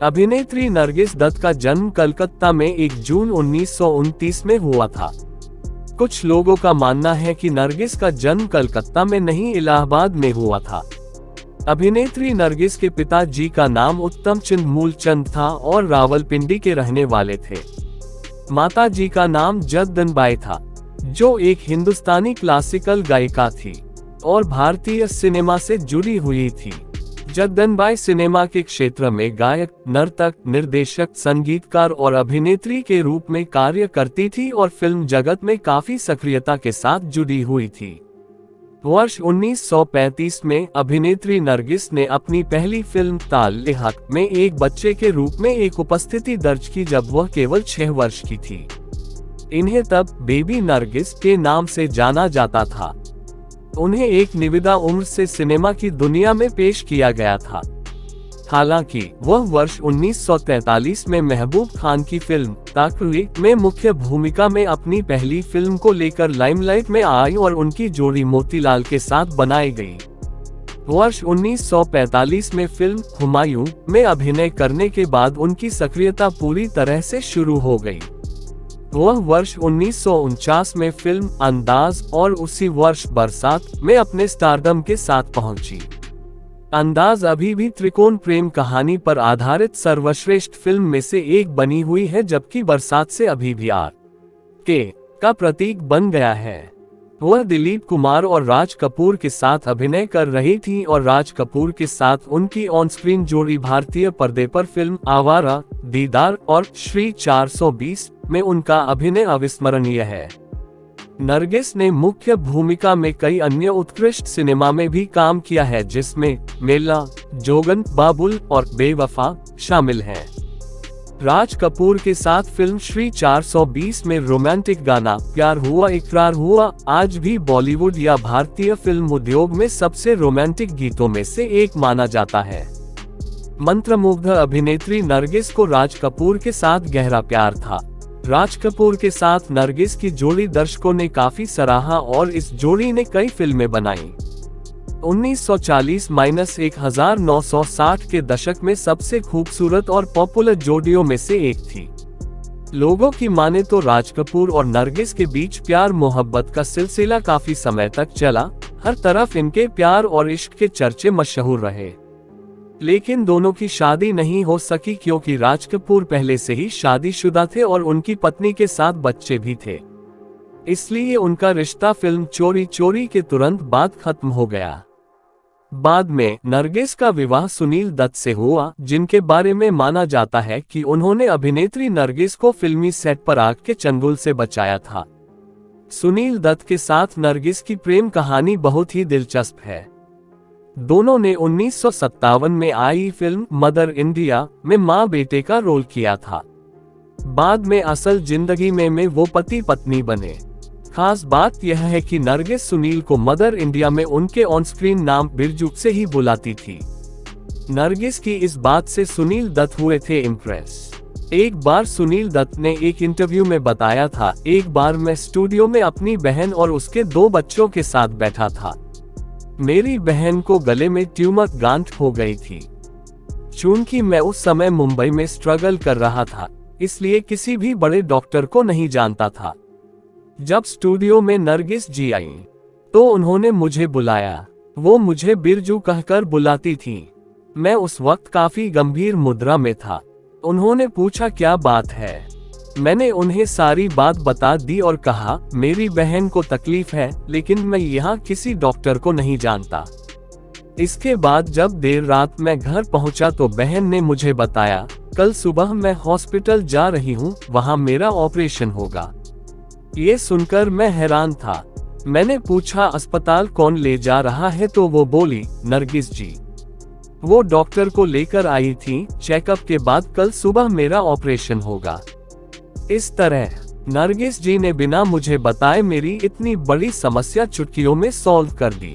अभिनेत्री नरगिस दत्त का जन्म कलकत्ता में 1 जून 1929 में हुआ था। कुछ लोगों का मानना है कि नरगिस का जन्म कलकत्ता में नहीं इलाहाबाद में हुआ था। अभिनेत्री नरगिस के पिताजी का नाम उत्तम चंद मूलचंद था और रावलपिंडी के रहने वाले थे। माताजी का नाम जगदनबाई था, जो एक हिंदुस्तानी क्लासिकल गायिका थी और भारतीय सिनेमा से जुड़ी हुई थी। जगदनबाई सिनेमा के क्षेत्र में गायक, नर्तक, निर्देशक, संगीतकार और अभिनेत्री के रूप में कार्य करती थी और फिल्म जगत में काफी सक्रियता के साथ जुड़ी हुई थी। वर्ष 1935 में अभिनेत्री नरगिस ने अपनी पहली फिल्म ताल-ए-हक में एक बच्चे के रूप में एक उपस्थिति दर्ज की जब वह केवल 6 वर्ष की थी। इन्हें तब बेबी नरगिस के नाम से जाना जाता था। उन्हें एक निविदा उम्र से सिनेमा की दुनिया में पेश किया गया था। हालांकि वह वर्ष 1943 में महबूब खान की फिल्म ताकरीर में मुख्य भूमिका में अपनी पहली फिल्म को लेकर लाइमलाइट में आई और उनकी जोड़ी मोतीलाल के साथ बनाई गई। वर्ष 1945 में फिल्म हुमायूं में अभिनय करने के बाद उनकी सक्रियता पूरी तरह से शुरू हो गई। वह वर्ष 1949 में फिल्म अंदाज और उसी वर्ष बरसात में अपने स्टारडम के साथ पहुंची। अंदाज अभी भी त्रिकोण प्रेम कहानी पर आधारित सर्वश्रेष्ठ फिल्म में से एक बनी हुई है, जबकि बरसात से अभी भी आर.के. का प्रतीक बन गया है। वह दिलीप कुमार और राज कपूर के साथ अभिनय कर रही थी और राज कपूर के साथ उनकी ऑन स्क्रीन जोड़ी भारतीय पर्दे पर फिल्म आवारा, दीदार और श्री 420 में उनका अभिनय अविस्मरणीय है। नरगिस ने मुख्य भूमिका में कई अन्य उत्कृष्ट सिनेमा में भी काम किया है, जिसमें मेला, जोगन, बाबुल और बेवफा शामिल हैं। राज कपूर के साथ फिल्म श्री 420 में रोमांटिक गाना प्यार हुआ इकरार हुआ आज भी बॉलीवुड या भारतीय फिल्म उद्योग में सबसे रोमांटिक गीतों में से एक माना जाता है। मंत्रमुग्ध अभिनेत्री नरगिस को राज कपूर के साथ गहरा प्यार था। राज कपूर के साथ नरगिस की जोड़ी दर्शकों ने काफी सराहा और इस जोड़ी ने कई फिल्में बनाई। 1940-1960 के दशक में सबसे खूबसूरत और पॉपुलर जोड़ियों में से एक थी। लोगों की माने तो राज कपूर और नरगिस के बीच प्यार मोहब्बत का सिलसिला काफी समय तक चला। हर तरफ इनके प्यार और इश्क के चर्चे मशहूर रहे, लेकिन दोनों की शादी नहीं हो सकी क्योंकि राज कपूर पहले से ही शादीशुदा थे और उनकी पत्नी के साथ बच्चे भी थे। इसलिए उनका रिश्ता फिल्म चोरी चोरी के तुरंत बाद खत्म हो गया। बाद में नरगिस का विवाह सुनील दत्त से हुआ, जिनके बारे में माना जाता है कि उन्होंने अभिनेत्री नरगिस को फिल्मी सेट पर आग के चंगुल से बचाया था। सुनील दत्त के साथ नरगिस की प्रेम कहानी बहुत ही दिलचस्प है। दोनों ने 1957 में आई फिल्म मदर इंडिया में मां बेटे का रोल किया था। बाद में असल जिंदगी में वो पति पत्नी बने। खास बात यह है कि नरगिस सुनील को मदर इंडिया में उनके ऑन स्क्रीन नाम बिरजू से ही बुलाती थी। नरगिस की इस बात से सुनील दत्त हुए थे इम्प्रेस। एक बार सुनील दत्त ने एक इंटरव्यू में बताया था, एक बार मैं स्टूडियो में अपनी बहन और उसके 2 बच्चों के साथ बैठा था। मेरी बहन को गले में ट्यूमर गांठ हो गई थी। चूंकि मैं उस समय मुंबई में स्ट्रगल कर रहा था, इसलिए किसी भी बड़े डॉक्टर को नहीं जानता था। जब स्टूडियो में नरगिस जी आई तो उन्होंने मुझे बुलाया। वो मुझे बिरजू कहकर बुलाती थी। मैं उस वक्त काफी गंभीर मुद्रा में था। उन्होंने पूछा क्या बात है। मैंने उन्हें सारी बात बता दी और कहा मेरी बहन को तकलीफ है, लेकिन मैं यहाँ किसी डॉक्टर को नहीं जानता। इसके बाद जब देर रात मैं घर पहुँचा तो बहन ने मुझे बताया कल सुबह मैं हॉस्पिटल जा रही हूँ, वहाँ मेरा ऑपरेशन होगा। ये सुनकर मैं हैरान था। मैंने पूछा अस्पताल कौन ले जा रहा है, तो वो बोली नरगिस जी। वो डॉक्टर को लेकर आई थी। चेकअप के बाद कल सुबह मेरा ऑपरेशन होगा। इस तरह नरगिस जी ने बिना मुझे बताए मेरी इतनी बड़ी समस्या चुटकियों में सॉल्व कर दी।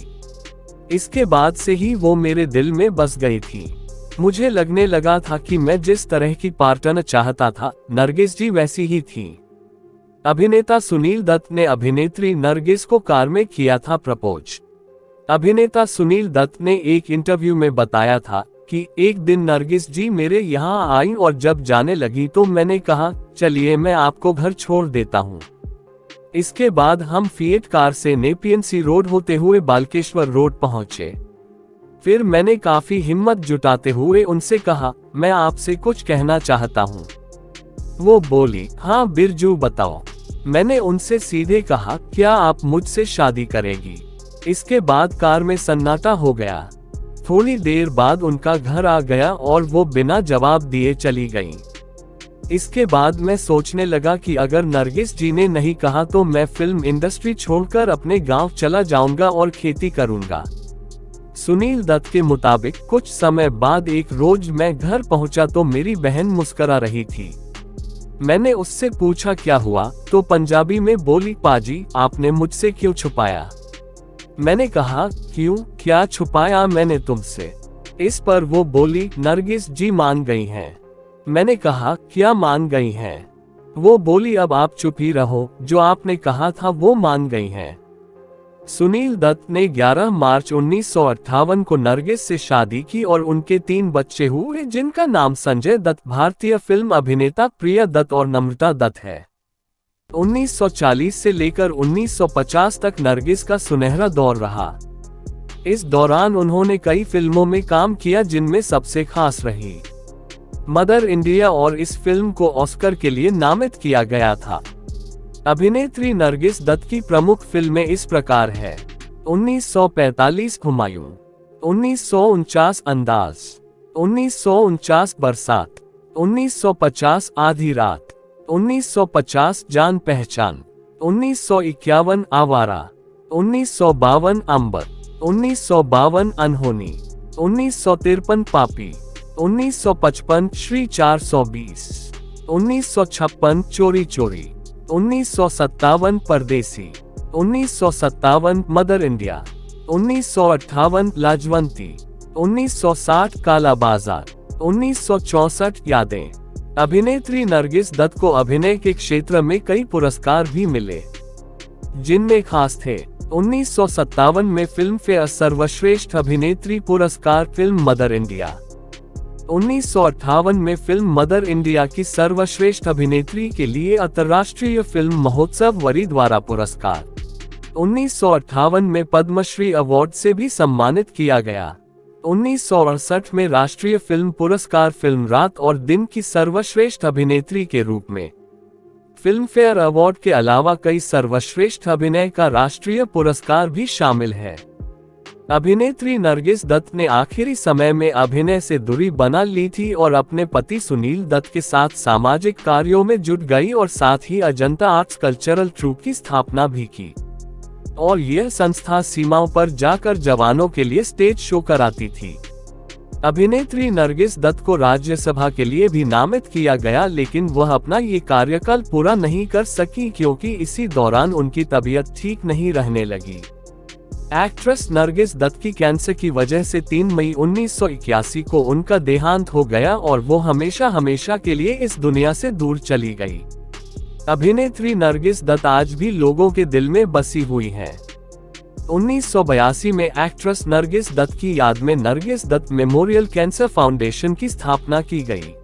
इसके बाद से ही वो मेरे दिल में बस गई थी। मुझे लगने लगा था कि मैं जिस तरह की पार्टनर चाहता था, नरगिस जी वैसी ही थी। अभिनेता सुनील दत्त ने अभिनेत्री नरगिस को कार में किया था प्रपोज। अभिनेता सुनील दत्त ने एक इंटरव्यू में बताया था, कि एक दिन नरगिस जी मेरे यहाँ आई और जब जाने लगी तो मैंने कहा, चलिए मैं आपको घर छोड़ देता हूँ। इसके बाद हम फिएट कार से नेपियन सी रोड होते हुए बालकेश्वर रोड पहुंचे। फिर मैंने काफी हिम्मत जुटाते हुए उनसे कहा, मैं आपसे कुछ कहना चाहता हूँ। वो बोली, हाँ बिरजू बताओ। मैंने उनसे सीधे कहा, क्या आप मुझसे शादी करेगी? इसके बाद कार में सन्नाटा हो गया। थोड़ी देर बाद उनका घर आ गया और वो बिना जवाब दिए चली गईं। इसके बाद मैं सोचने लगा कि अगर नरगिस जी ने नहीं कहा तो मैं फिल्म इंडस्ट्री छोड़कर अपने गांव चला जाऊंगा और खेती करूंगा। सुनील दत्त के मुताबिक कुछ समय बाद एक रोज मैं घर पहुंचा तो मेरी बहन मुस्कुरा रही थी। मैंने उससे पूछा क्या हुआ, तो पंजाबी में बोली, पाजी आपने मुझसे क्यों छुपाया? मैंने कहा, क्यों, क्या छुपाया मैंने तुमसे? इस पर वो बोली, नरगिस जी मान गई हैं। मैंने कहा, क्या मान गई हैं? वो बोली, अब आप चुप ही रहो, जो आपने कहा था वो मान गई हैं। सुनील दत्त ने 11 मार्च 1958 को नरगिस से शादी की और उनके 3 बच्चे हुए, जिनका नाम संजय दत्त, भारतीय फिल्म अभिनेता प्रिया दत्त और नम्रता दत्त है। 1940 से लेकर 1950 तक नरगिस का सुनहरा दौर रहा। इस दौरान उन्होंने कई फिल्मों में काम किया, जिनमें सबसे खास रही मदर इंडिया, और इस फिल्म को ऑस्कर के लिए नामित किया गया था। अभिनेत्री नरगिस दत्त की प्रमुख फिल्में इस प्रकार है: 1945 हुमायूं, 1949 अंदाज, 1949 बरसात, 1950 आधी रात, 1950 जान पहचान, 1951 आवारा, 1952 अंबर, 1952 अनहोनी, 1953 पापी, 1955 श्री 420, 1956 चोरी चोरी, 1957 परदेसी, 1957 मदर इंडिया, 1958 लाजवंती, 1960 काला बाजार, 1964 यादें। अभिनेत्री नरगिस दत्त को अभिनय के क्षेत्र में कई पुरस्कार भी मिले, जिनमें खास थे 1957 में फिल्म फेयर सर्वश्रेष्ठ अभिनेत्री पुरस्कार फिल्म मदर इंडिया, 1958 में फिल्म मदर इंडिया की सर्वश्रेष्ठ अभिनेत्री के लिए अंतर्राष्ट्रीय फिल्म महोत्सव वरीद्वारा पुरस्कार, 1958 में पद्मश्री अवार्ड से भी सम्मानित किया गया, 1968 में राष्ट्रीय फिल्म पुरस्कार फिल्म रात और दिन की सर्वश्रेष्ठ अभिनेत्री के रूप में। फिल्म फेयर अवार्ड के अलावा कई सर्वश्रेष्ठ अभिनय का राष्ट्रीय पुरस्कार भी शामिल है। अभिनेत्री नरगिस दत्त ने आखिरी समय में अभिनय से दूरी बना ली थी और अपने पति सुनील दत्त के साथ सामाजिक कार्यों में जुट गई और साथ ही अजंता आर्ट्स कल्चरल ट्रूप की स्थापना भी की, और यह संस्था सीमाओं पर जाकर जवानों के लिए स्टेज शो कराती थी। अभिनेत्री नरगिस दत्त को राज्यसभा के लिए भी नामित किया गया, लेकिन वह अपना ये कार्यकाल पूरा नहीं कर सकी क्योंकि इसी दौरान उनकी तबीयत ठीक नहीं रहने लगी। एक्ट्रेस नरगिस दत्त की कैंसर की वजह से 3 मई 1981 को उनका देहांत हो गया और वो हमेशा हमेशा के लिए इस दुनिया से दूर चली गई। अभिनेत्री नरगिस दत्त आज भी लोगों के दिल में बसी हुई हैं। 1982 में एक्ट्रेस नरगिस दत्त की याद में Nargis Dutt memorial cancer foundation की स्थापना की गई।